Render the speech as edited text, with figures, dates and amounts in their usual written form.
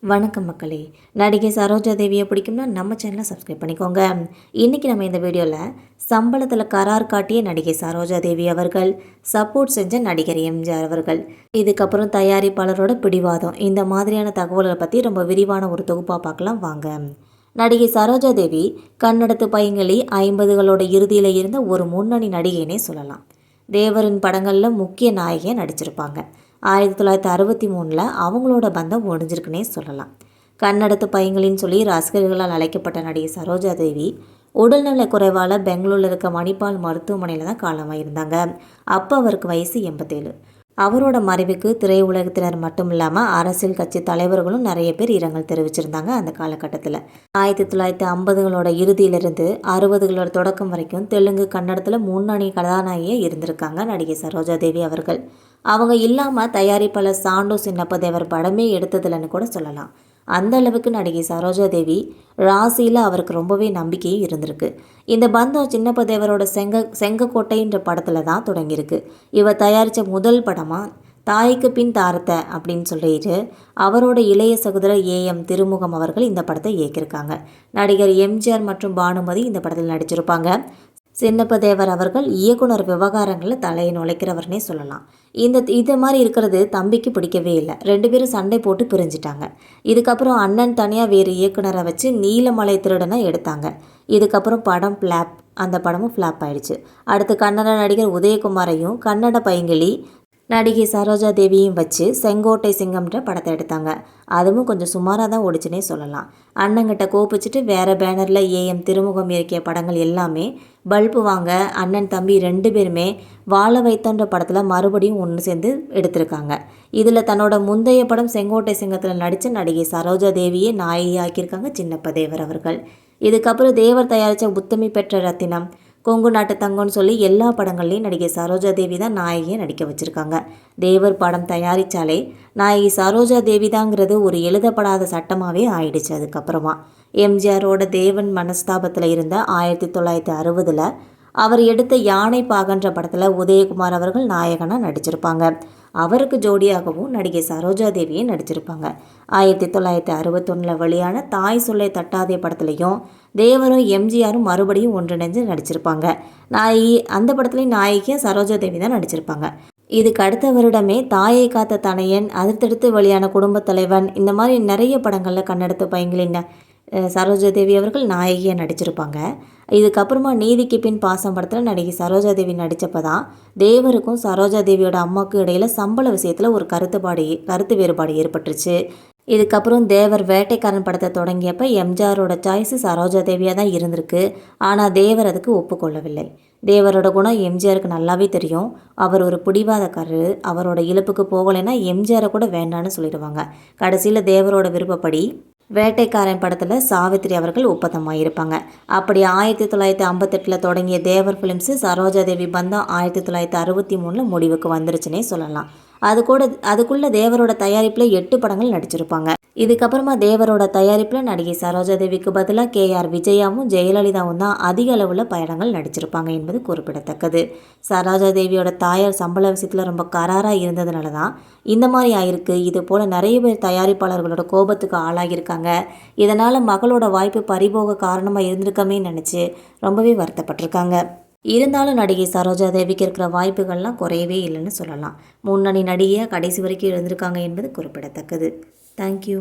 வணக்கம் மக்களே. நடிகை சரோஜா தேவியை பிடிக்கும்னா நம்ம சேனலை சப்ஸ்கிரைப் பண்ணிக்கோங்க. இன்றைக்கி நம்ம இந்த வீடியோவில் சம்பளத்தில் கரார் காட்டிய நடிகை சரோஜா தேவி அவர்கள், சப்போர்ட் செஞ்ச நடிகர் எம்ஜிஆர் அவர்கள், இதுக்கப்புறம் தயாரிப்பாளரோட பிடிவாதம், இந்த மாதிரியான தகவல்களை பற்றி ரொம்ப விரிவான ஒரு தொகுப்பாக பார்க்கலாம் வாங்க. நடிகை சரோஜா தேவி கன்னடத்து பைங்கிளி 50களோட இறுதியில் இருந்த ஒரு முன்னணி நடிகைனே சொல்லலாம். தேவரின் படங்களில் முக்கிய நாயகியாக நடிச்சிருப்பாங்க. 1963 அவங்களோட பந்தம் முடிஞ்சிருக்குன்னே சொல்லலாம். கன்னடத்து பையங்களின்னு சொல்லி ரசிகர்களால் அழைக்கப்பட்ட நடிகை சரோஜா தேவி உடல்நல குறைவால் பெங்களூரில் இருக்க மணிப்பால் மருத்துவமனையில் தான் காலமாயிருந்தாங்க. அப்போ அவருக்கு வயசு 87. அவரோட மறைவுக்கு திரையுலகத்தினர் மட்டும் இல்லாமல் அரசியல் கட்சி தலைவர்களும் நிறைய பேர் இரங்கல் தெரிவிச்சிருந்தாங்க. அந்த காலகட்டத்தில் 1950களோட இறுதியிலிருந்து 60களோட தொடக்கம் வரைக்கும் தெலுங்கு கன்னடத்தில் முன்னணி கதாநாயகியாக இருந்திருக்காங்க நடிகை சரோஜா தேவி அவர்கள். அவங்க இல்லாமல் தயாரிப்பாளர் சாண்டோ சின்னப்ப தேவர் படமே எடுத்ததில்லைன்னு கூட சொல்லலாம். அந்த அளவுக்கு நடிகை சரோஜா தேவி ராசியில் அவருக்கு ரொம்பவே நம்பிக்கையும் இருந்திருக்கு. இந்த பந்தம் சின்னப்ப தேவரோட செங்கக்கோட்டைன்ற படத்தில் தான் தொடங்கியிருக்கு. இவர் தயாரித்த முதல் படமாக தாய்க்கு பின் தாரத்தை அப்படின்னு சொல்லிட்டு அவரோட இளைய சகோதரர் ஏஎம் திருமுகம் அவர்கள் இந்த படத்தை இயக்கியிருக்காங்க. நடிகர் எம்ஜிஆர் மற்றும் பானுமதி இந்த படத்தில் நடிச்சிருப்பாங்க. சின்னப்ப தேவர் அவர்கள் இயக்குனர் விவகாரங்களில் தலையை நுழைக்கிறவர்னே சொல்லலாம். இது மாதிரி இருக்கிறது தம்பிக்கு பிடிக்கவே இல்லை. 2 பேரும் சண்டை போட்டு பிரிஞ்சிட்டாங்க. இதுக்கப்புறம் அண்ணன் தனியாக வேறு இயக்குனரை வச்சு நீலமலை திருடனை எடுத்தாங்க. இதுக்கப்புறம் படம் ஃப்ளாப். அந்த படமும் ஃப்ளாப் ஆயிடுச்சு. அடுத்து கன்னட நடிகர் உதயகுமாரையும் கன்னட பைங்கிளி நடிகை சரோஜா தேவியும் வச்சு செங்கோட்டை சிங்கம்ன்ற படத்தை எடுத்தாங்க. அதுவும் கொஞ்சம் சுமாராக தான் ஓடிச்சுனே சொல்லலாம். அண்ணங்கிட்ட கோப்பிச்சுட்டு வேறு பேனரில் ஏஎம் திருமுகம் இயக்கிய படங்கள் எல்லாமே பல்பு வாங்க அண்ணன் தம்பி 2 பேருமே வாழ வைத்தன்ற படத்தில் மறுபடியும் ஒன்று சேர்ந்து எடுத்திருக்காங்க. இதில் தன்னோட முந்தைய படம் செங்கோட்டை சிங்கத்தில் நடித்த நடிகை சரோஜா தேவியே நாயகி ஆக்கியிருக்காங்க சின்னப்ப தேவர் அவர்கள். இதுக்கப்புறம் தேவர் தயாரித்த உத்தமி பெற்ற ரத்தினம், கொங்கு நாட்டு தங்கம்னு சொல்லி எல்லா படங்கள்லையும் நடிகை சரோஜா தேவி தான் நாயகியை நடிக்க வச்சுருக்காங்க. தேவர் படம் தயாரித்தாலே நாயகி சரோஜா தேவி தாங்கிறது ஒரு எழுதப்படாத சட்டமாகவே ஆயிடுச்சு. அதுக்கப்புறமா எம்ஜிஆரோட தேவன் மனஸ்தாபத்தில் இருந்த 1960 அவர் எடுத்த யானை பாகன்ற படத்தில் உதயகுமார் அவர்கள் நாயகனாக நடிச்சிருப்பாங்க. அவருக்கு ஜோடியாகவும் நடிகை சரோஜா தேவியை நடிச்சிருப்பாங்க. 1961 வெளியான தாய் சொல்லை தட்டாதே படத்துலையும் தேவரும் எம்ஜிஆரும் மறுபடியும் ஒன்றிணைஞ்சு நடிச்சிருப்பாங்க. அந்த படத்துலையும் நாயகியாக சரோஜா தேவி தான் நடிச்சிருப்பாங்க. இதுக்கு அடுத்த வருடமே தாயை காத்த தனையன், அடுத்தடுத்து வெளியான குடும்பத் தலைவன், இந்த மாதிரி நிறைய படங்களில் கன்னடத்து பையங்களின் சரோஜா தேவி அவர்கள் நாயகியாக நடிச்சிருப்பாங்க. இதுக்கப்புறமா நீதிக்கு பின் பாசம் படத்தில் நடிகை சரோஜா தேவி நடித்தப்போ தான் தேவருக்கும் சரோஜா தேவியோட அம்மாவுக்கும் இடையில் சம்பள விஷயத்தில் ஒரு கருத்து வேறுபாடு ஏற்பட்டுருச்சு. இதுக்கப்புறம் தேவர் வேட்டைக்காரன் படத்தை தொடங்கியப்போ எம்ஜிஆரோட சாய்ஸு சரோஜா தேவியாக தான் இருந்திருக்கு. ஆனால் தேவர் அதுக்கு ஒப்புக்கொள்ளவில்லை. தேவரோட குணம் எம்ஜிஆருக்கு நல்லாவே தெரியும். அவர் ஒரு பிடிவாதக்காரர். அவரோட இழப்புக்கு போகலைன்னா எம்ஜிஆரை கூட வேண்டான்னு சொல்லிடுவாங்க. கடைசியில் தேவரோட விருப்பப்படி வேட்டைக்காரன் படத்தில் சாவித்திரி அவர்கள் ஒப்பந்தமாக இருப்பாங்க. அப்படி 1958 தொடங்கிய தேவர் ஃபிலிம்ஸு சரோஜா தேவி பந்தம் 1963 முடிவுக்கு வந்துருச்சுன்னே சொல்லலாம். அதுக்குள்ளே தேவரோட தயாரிப்பில் 8 படங்கள் நடிச்சிருப்பாங்க. இதுக்கப்புறமா தேவரோட தயாரிப்பில் நடிகை சரோஜா தேவிக்கு பதிலாக KR விஜயாவும் ஜெயலலிதாவும் தான் அதிக அளவில் பயணங்கள் நடிச்சிருப்பாங்க என்பது குறிப்பிடத்தக்கது. சரோஜா தேவியோட தாயார் சம்பள விஷயத்தில் ரொம்ப கராராக இருந்ததுனால தான் இந்த மாதிரி ஆயிருக்கு. இது போல் நிறைய பேர் தயாரிப்பாளர்களோட கோபத்துக்கு ஆளாகியிருக்காங்க. இதனால் மகளோட வாய்ப்பு பறிபோக காரணமாக இருந்திருக்கமே நினச்சி ரொம்பவே வருத்தப்பட்டிருக்காங்க. இருந்தாலும் நடிகை சரோஜா தேவிக்கு இருக்கிற வாய்ப்புகள்லாம் குறையவே இல்லைன்னு சொல்லலாம். முன்னணி நடிகையாக கடைசி வரைக்கும் இருந்திருக்காங்க என்பது குறிப்பிடத்தக்கது. தேங்க்யூ.